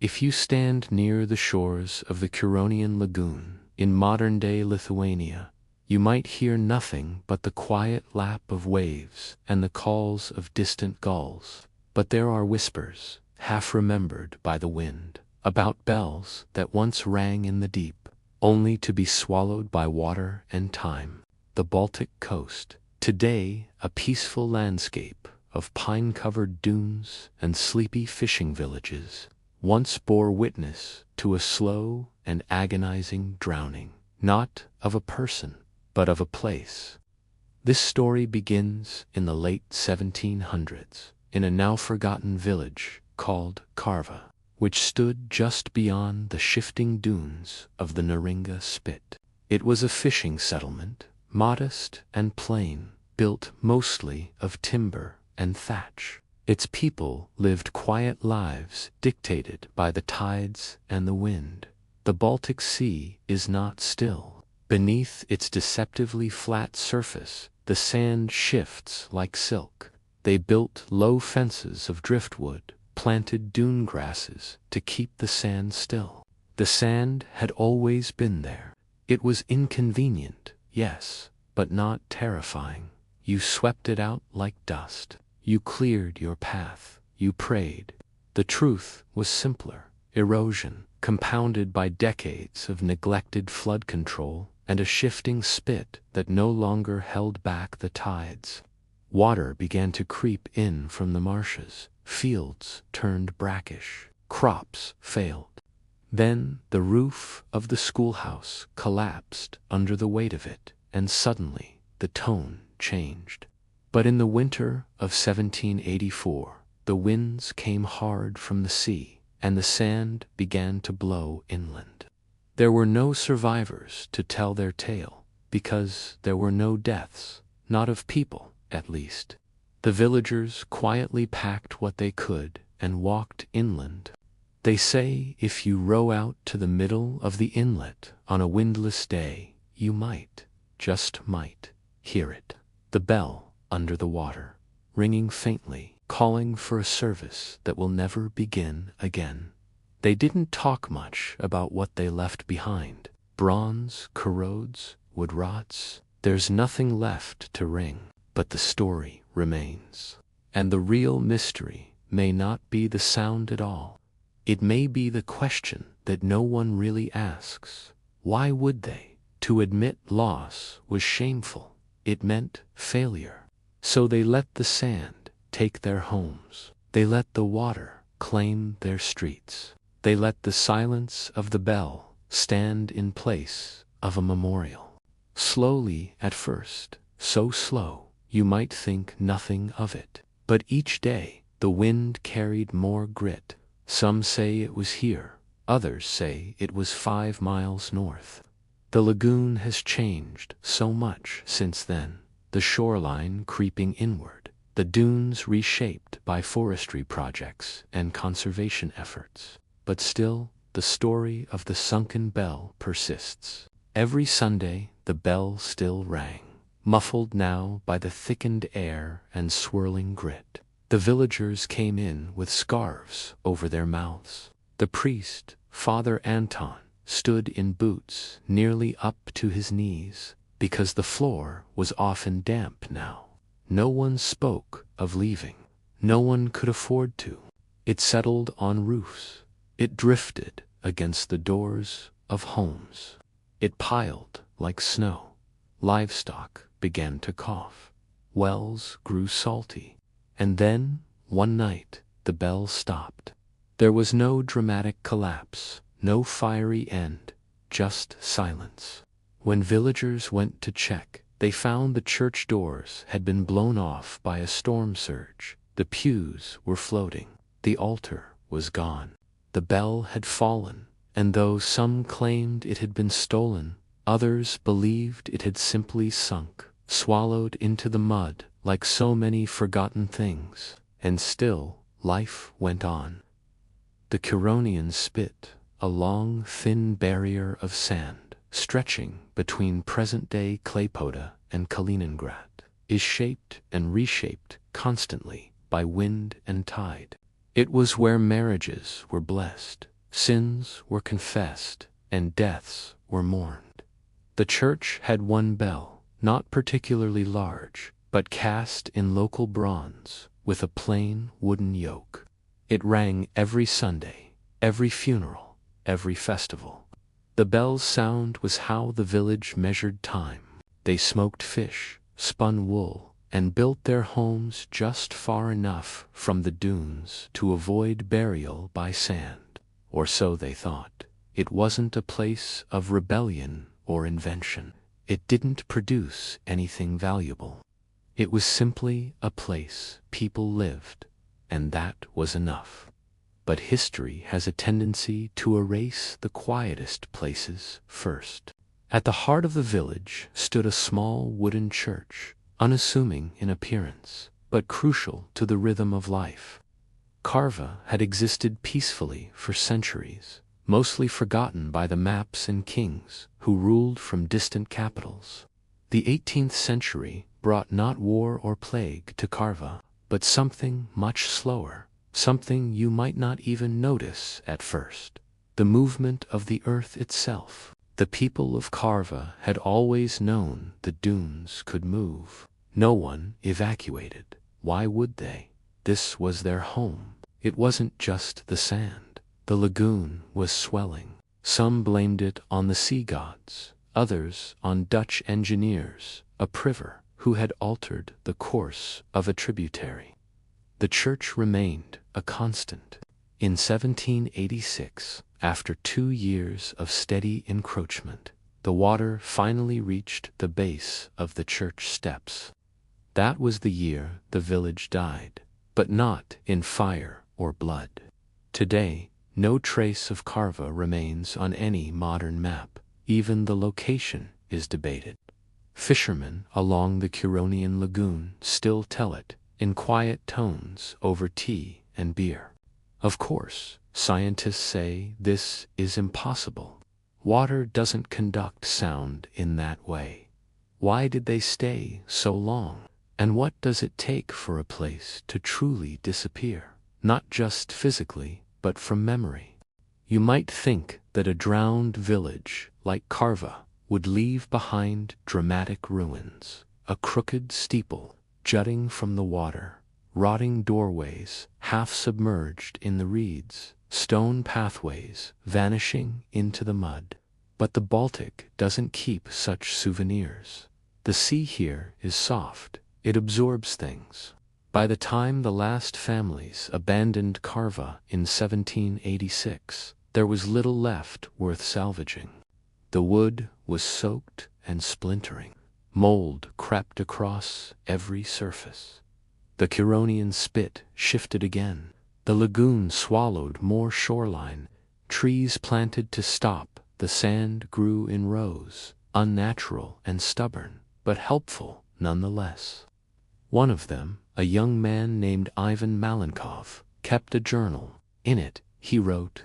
If you stand near the shores of the Curonian Lagoon in modern-day Lithuania, you might hear nothing but the quiet lap of waves and the calls of distant gulls. But there are whispers, half remembered by the wind, about bells that once rang in the deep, only to be swallowed by water and time. The Baltic coast, today a peaceful landscape of pine-covered dunes and sleepy fishing villages, once bore witness to a slow and agonizing drowning, not of a person, but of a place. This story begins in the late 1700s, in a now-forgotten village called Karva, which stood just beyond the shifting dunes of the Neringa Spit. It was a fishing settlement, modest and plain, built mostly of timber and thatch. Its people lived quiet lives dictated by the tides and the wind. The Baltic Sea is not still. Beneath its deceptively flat surface, the sand shifts like silk. They built low fences of driftwood, planted dune grasses to keep the sand still. The sand had always been there. It was inconvenient, yes, but not terrifying. You swept it out like dust. You cleared your path. You prayed. The truth was simpler. Erosion, compounded by decades of neglected flood control and a shifting spit that no longer held back the tides. Water began to creep in from the marshes. Fields turned brackish. Crops failed. Then the roof of the schoolhouse collapsed under the weight of it, and suddenly the tone changed. But in the winter of 1784, the winds came hard from the sea, and the sand began to blow inland. There were no survivors to tell their tale, because there were no deaths, not of people, at least. The villagers quietly packed what they could and walked inland. They say if you row out to the middle of the inlet on a windless day, you might, just might, hear it. The bell under the water, ringing faintly, calling for a service that will never begin again. They didn't talk much about what they left behind. Bronze corrodes, wood rots. There's nothing left to ring, but the story remains. And the real mystery may not be the sound at all. It may be the question that no one really asks. Why would they? To admit loss was shameful. It meant failure. So they let the sand take their homes. They let the water claim their streets. They let the silence of the bell stand in place of a memorial. Slowly at first, so slow, you might think nothing of it. But each day, the wind carried more grit. Some say it was here. Others say it was 5 miles north. The lagoon has changed so much since then. The shoreline creeping inward, the dunes reshaped by forestry projects and conservation efforts. But still, the story of the sunken bell persists. Every Sunday, the bell still rang, muffled now by the thickened air and swirling grit. The villagers came in with scarves over their mouths. The priest, Father Anton, stood in boots nearly up to his knees, because the floor was often damp now. No one spoke of leaving. No one could afford to. It settled on roofs. It drifted against the doors of homes. It piled like snow. Livestock began to cough. Wells grew salty. And then, one night, the bell stopped. There was no dramatic collapse, no fiery end, just silence. When villagers went to check, they found the church doors had been blown off by a storm surge. The pews were floating. The altar was gone. The bell had fallen, and though some claimed it had been stolen, others believed it had simply sunk, swallowed into the mud like so many forgotten things. And still, life went on. The Curonian Spit, a long, thin barrier of sand, stretching between present-day Klaipėda and Kaliningrad, is shaped and reshaped constantly by wind and tide. It was where marriages were blessed, Sins were confessed, and deaths were mourned. The church had one bell, not particularly large, but cast in local bronze, with a plain wooden yoke. It rang every Sunday, every funeral, every festival. The bell's sound was how the village measured time. They smoked fish, spun wool, and built their homes just far enough from the dunes to avoid burial by sand, or so they thought. It wasn't a place of rebellion or invention. It didn't produce anything valuable. It was simply a place people lived, and that was enough. But history has a tendency to erase the quietest places first. At the heart of the village stood a small wooden church, unassuming in appearance, but crucial to the rhythm of life. Carva had existed peacefully for centuries, mostly forgotten by the maps and kings who ruled from distant capitals. The 18th century brought not war or plague to Carva, but something much slower, something you might not even notice at first: the movement of the earth itself. The people of Carva had always known the dunes could move. No one evacuated. Why would they? This was their home. It wasn't just the sand. The lagoon was swelling. Some blamed it on the sea gods, others on Dutch engineers, a priver who had altered the course of a tributary. The church remained a constant. In 1786, after 2 years of steady encroachment, the water finally reached the base of the church steps. That was the year the village died, but not in fire or blood. Today, no trace of Carva remains on any modern map. Even the location is debated. Fishermen along the Curonian lagoon still tell it in quiet tones over tea and beer. Of course, scientists say this is impossible. Water doesn't conduct sound in that way. Why did they stay so long? And what does it take for a place to truly disappear? Not just physically, but from memory. You might think that a drowned village like Carva would leave behind dramatic ruins, a crooked steeple jutting from the water, rotting doorways half submerged in the reeds, stone pathways vanishing into the mud. But the Baltic doesn't keep such souvenirs. The sea here is soft. It absorbs things. By the time the last families abandoned Carva in 1786, there was little left worth salvaging. The wood was soaked and splintering. Mold crept across every surface. The Curonian spit shifted again. The lagoon swallowed more shoreline. Trees planted to stop the sand grew in rows, unnatural and stubborn, but helpful nonetheless. One of them, a young man named Ivan Malenkov, kept a journal. In it, he wrote,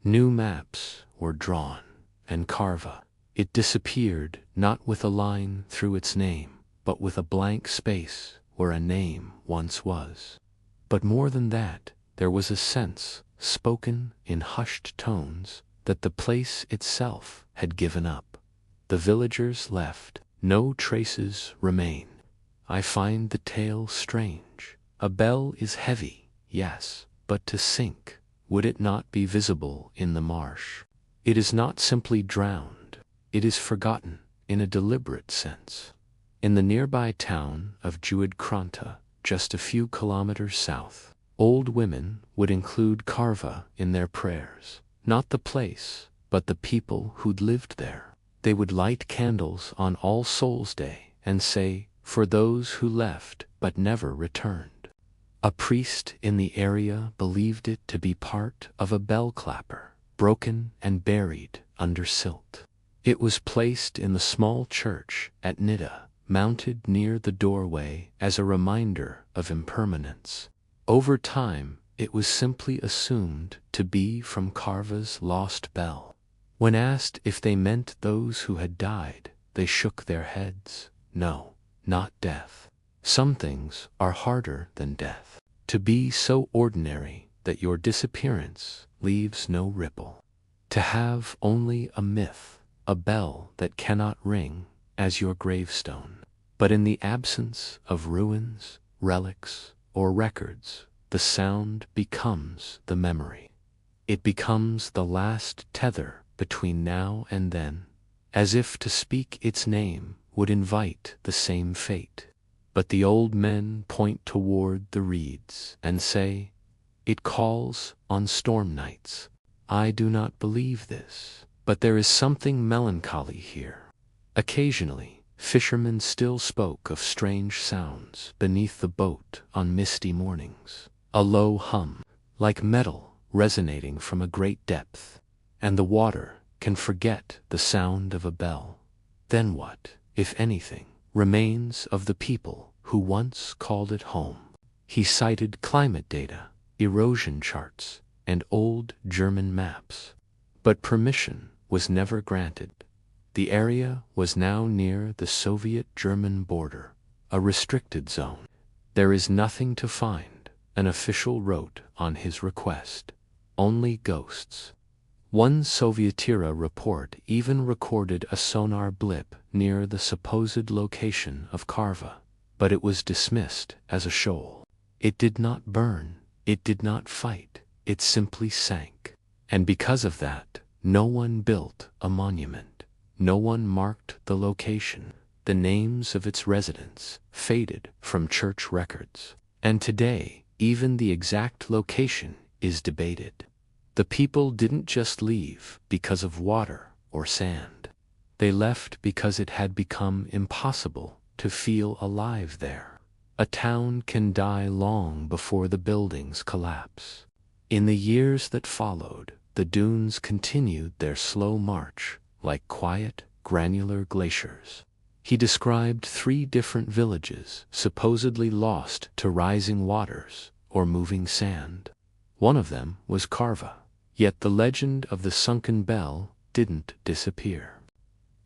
"New maps were drawn, and Carva, it disappeared not with a line through its name, but with a blank space where a name once was." But more than that, there was a sense, spoken in hushed tones, that the place itself had given up. The villagers left. No traces remain. I find the tale strange. A bell is heavy, yes, but to sink, would it not be visible in the marsh? It is not simply drowned. It is forgotten in a deliberate sense. In the nearby town of Juidkranta, just a few kilometers south, old women would include Carva in their prayers. Not the place, but the people who'd lived there. They would light candles on All Souls' Day and say, "For those who left but never returned." A priest in the area believed it to be part of a bell clapper, broken and buried under silt. It was placed in the small church at Nida, mounted near the doorway as a reminder of impermanence. Over time, it was simply assumed to be from Carva's lost bell. When asked if they meant those who had died, they shook their heads. No, not death. Some things are harder than death. To be so ordinary that your disappearance leaves no ripple. To have only a myth, a bell that cannot ring, as your gravestone. But in the absence of ruins, relics, or records, the sound becomes the memory. It becomes the last tether between now and then, as if to speak its name would invite the same fate. But the old men point toward the reeds and say, "It calls on storm nights." I do not believe this, but there is something melancholy here. Occasionally, fishermen still spoke of strange sounds beneath the boat on misty mornings. A low hum, like metal resonating from a great depth, and the water can forget the sound of a bell. Then what, if anything, remains of the people who once called it home? He cited climate data, erosion charts, and old German maps. But permission was never granted. The area was now near the Soviet-German border, a restricted zone. "There is nothing to find," an official wrote on his request. "Only ghosts." One Soviet-era report even recorded a sonar blip near the supposed location of Karva, but it was dismissed as a shoal. It did not burn, it did not fight, it simply sank. And because of that, no one built a monument. No one marked the location. The names of its residents faded from church records. And today, even the exact location is debated. The people didn't just leave because of water or sand. They left because it had become impossible to feel alive there. A town can die long before the buildings collapse. In the years that followed, the dunes continued their slow march, like quiet, granular glaciers. He described 3 different villages supposedly lost to rising waters or moving sand. One of them was Karva. Yet the legend of the sunken bell didn't disappear.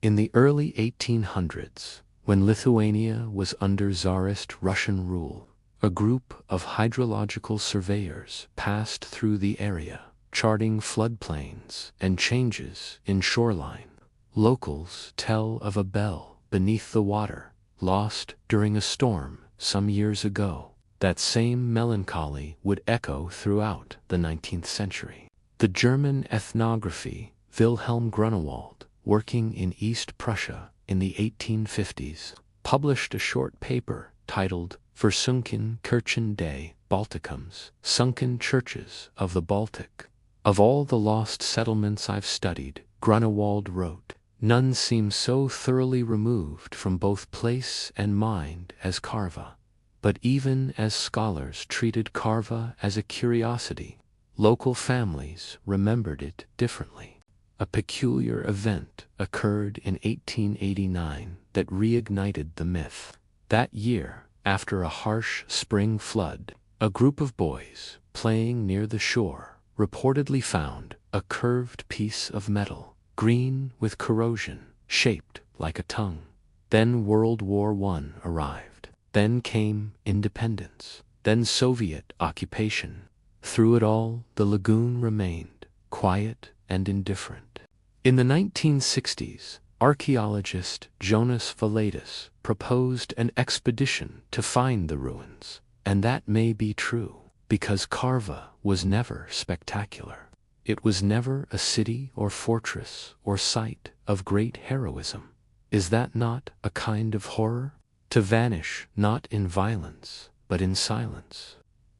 In the early 1800s, when Lithuania was under Tsarist Russian rule, a group of hydrological surveyors passed through the area, charting floodplains and changes in shoreline. Locals tell of a bell beneath the water, lost during a storm some years ago. That same melancholy would echo throughout the 19th century. The German ethnography Wilhelm Grunewald, working in East Prussia in the 1850s, published a short paper titled Versunken Kirchen des Baltikums, Sunken Churches of the Baltic. Of all the lost settlements I've studied, Grunewald wrote, none seem so thoroughly removed from both place and mind as Karva. But even as scholars treated Karva as a curiosity, local families remembered it differently. A peculiar event occurred in 1889 that reignited the myth. That year, after a harsh spring flood, a group of boys playing near the shore reportedly found a curved piece of metal, green with corrosion, shaped like a tongue. Then World War I arrived. Then came independence. Then Soviet occupation. Through it all, the lagoon remained quiet and indifferent. In the 1960s, archaeologist Jonas Valaitis proposed an expedition to find the ruins. And that may be true, because Karva was never spectacular. It was never a city or fortress or site of great heroism. Is that not a kind of horror? To vanish not in violence, but in silence.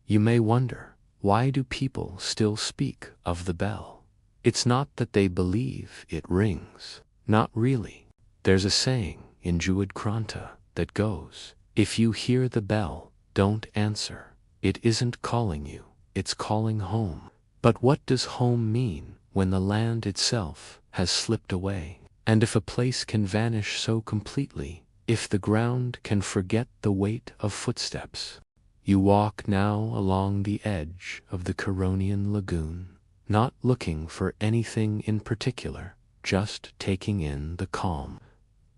You may wonder, why do people still speak of the bell? It's not that they believe it rings. Not really. There's a saying in Juad Kranta that goes, if you hear the bell, don't answer. It isn't calling you, it's calling home. But what does home mean when the land itself has slipped away? And if a place can vanish so completely, if the ground can forget the weight of footsteps? You walk now along the edge of the Curonian lagoon, not looking for anything in particular, just taking in the calm.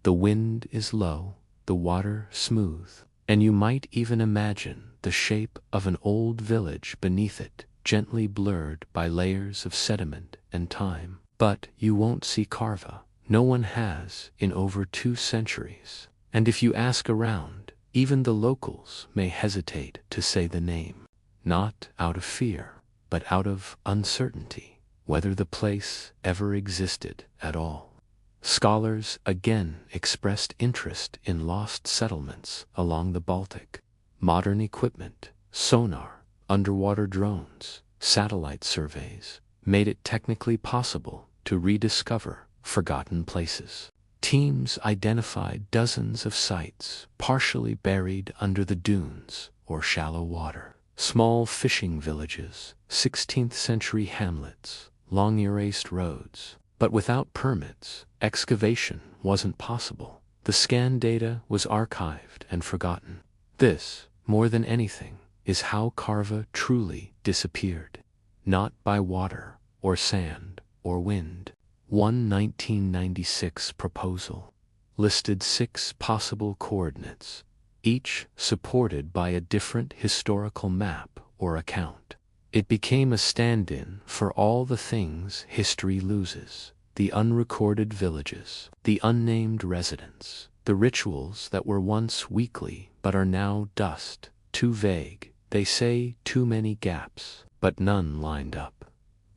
The wind is low, the water smooth, and you might even imagine the shape of an old village beneath it, gently blurred by layers of sediment and time. But you won't see Carva. No one has in over 2 centuries. And if you ask around, even the locals may hesitate to say the name. Not out of fear, but out of uncertainty, whether the place ever existed at all. Scholars again expressed interest in lost settlements along the Baltic. Modern equipment, sonar, underwater drones, satellite surveys, made it technically possible to rediscover forgotten places. Teams identified dozens of sites partially buried under the dunes or shallow water. Small fishing villages, 16th century hamlets, long erased roads. But without permits, excavation wasn't possible. The scan data was archived and forgotten. This, more than anything, is how Carva truly disappeared. Not by water, or sand, or wind. One 1996 proposal listed 6 possible coordinates, each supported by a different historical map or account. It became a stand-in for all the things history loses: the unrecorded villages, the unnamed residents, the rituals that were once weekly but are now dust, too vague, they say, too many gaps, but none lined up.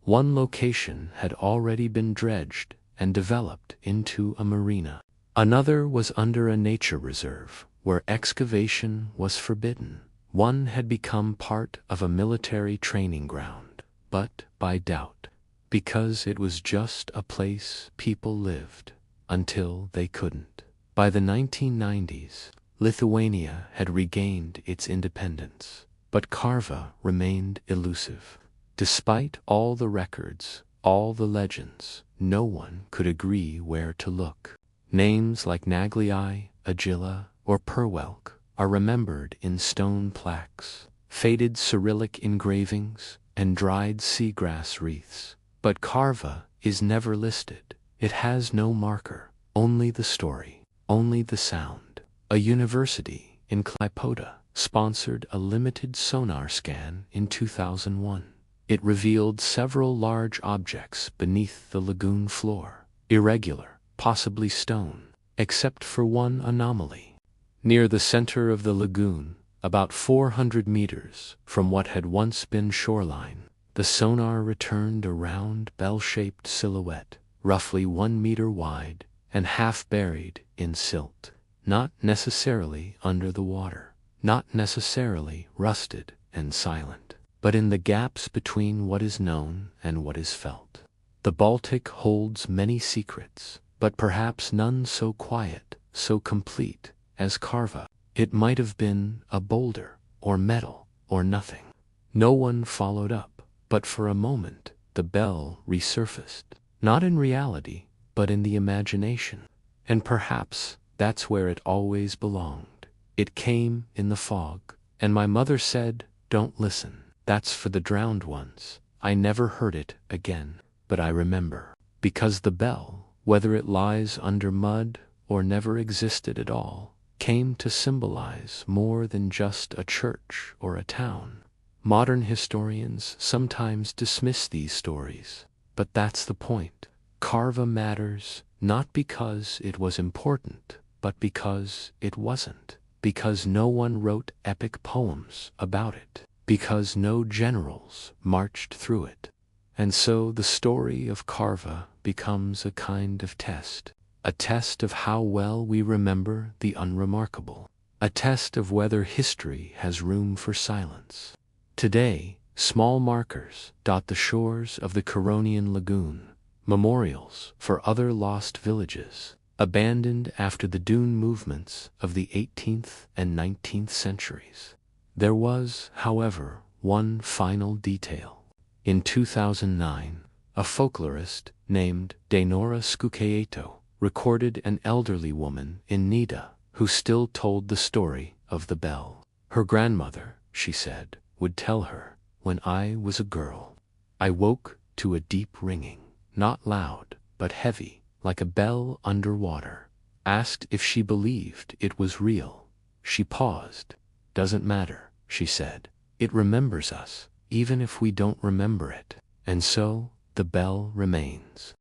One location had already been dredged and developed into a marina. Another was under a nature reserve, where excavation was forbidden. One had become part of a military training ground, but by doubt, because it was just a place people lived, until they couldn't. By the 1990s, Lithuania had regained its independence, but Carva remained elusive. Despite all the records, all the legends, no one could agree where to look. Names like Naglii, Agila, or Perwelk are remembered in stone plaques, faded Cyrillic engravings, and dried seagrass wreaths. But Carva is never listed. It has no marker, only the story, only the sound. A university in Klaipėda sponsored a limited sonar scan in 2001. It revealed several large objects beneath the lagoon floor, irregular, possibly stone, except for one anomaly. Near the center of the lagoon, about 400 meters from what had once been shoreline, the sonar returned a round bell-shaped silhouette, roughly 1 meter wide and half buried in silt. Not necessarily under the water, not necessarily rusted and silent, but in the gaps between what is known and what is felt. The Baltic holds many secrets, but perhaps none so quiet, so complete, as Carva. It might have been a boulder, or metal, or nothing. No one followed up, but for a moment the bell resurfaced, not in reality, but in the imagination. And perhaps that's where it always belonged. It came in the fog, and my mother said, "Don't listen. That's for the drowned ones." I never heard it again, but I remember. Because the bell, whether it lies under mud or never existed at all, came to symbolize more than just a church or a town. Modern historians sometimes dismiss these stories, but that's the point. Carva matters not because it was important, but because it wasn't. Because no one wrote epic poems about it. Because no generals marched through it. And so the story of Carva becomes a kind of test. A test of how well we remember the unremarkable. A test of whether history has room for silence. Today, small markers dot the shores of the Curonian Lagoon, memorials for other lost villages, abandoned after the dune movements of the 18th and 19th centuries. There was, however, one final detail. In 2009, a folklorist named Dainora Skukieto recorded an elderly woman in Nida who still told the story of the bell. Her grandmother, she said, would tell her, "When I was a girl, I woke to a deep ringing, not loud, but heavy, like a bell underwater. Asked if she believed it was real. She paused. Doesn't matter," she said. "It remembers us. even if we don't remember it. And so, the bell remains.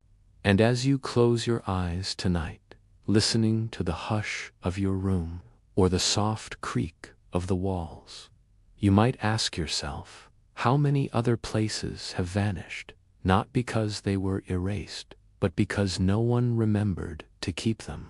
And as you close your eyes tonight, listening to the hush of your room or the soft creak of the walls, you might ask yourself, how many other places have vanished, not because they were erased, but because no one remembered to keep them.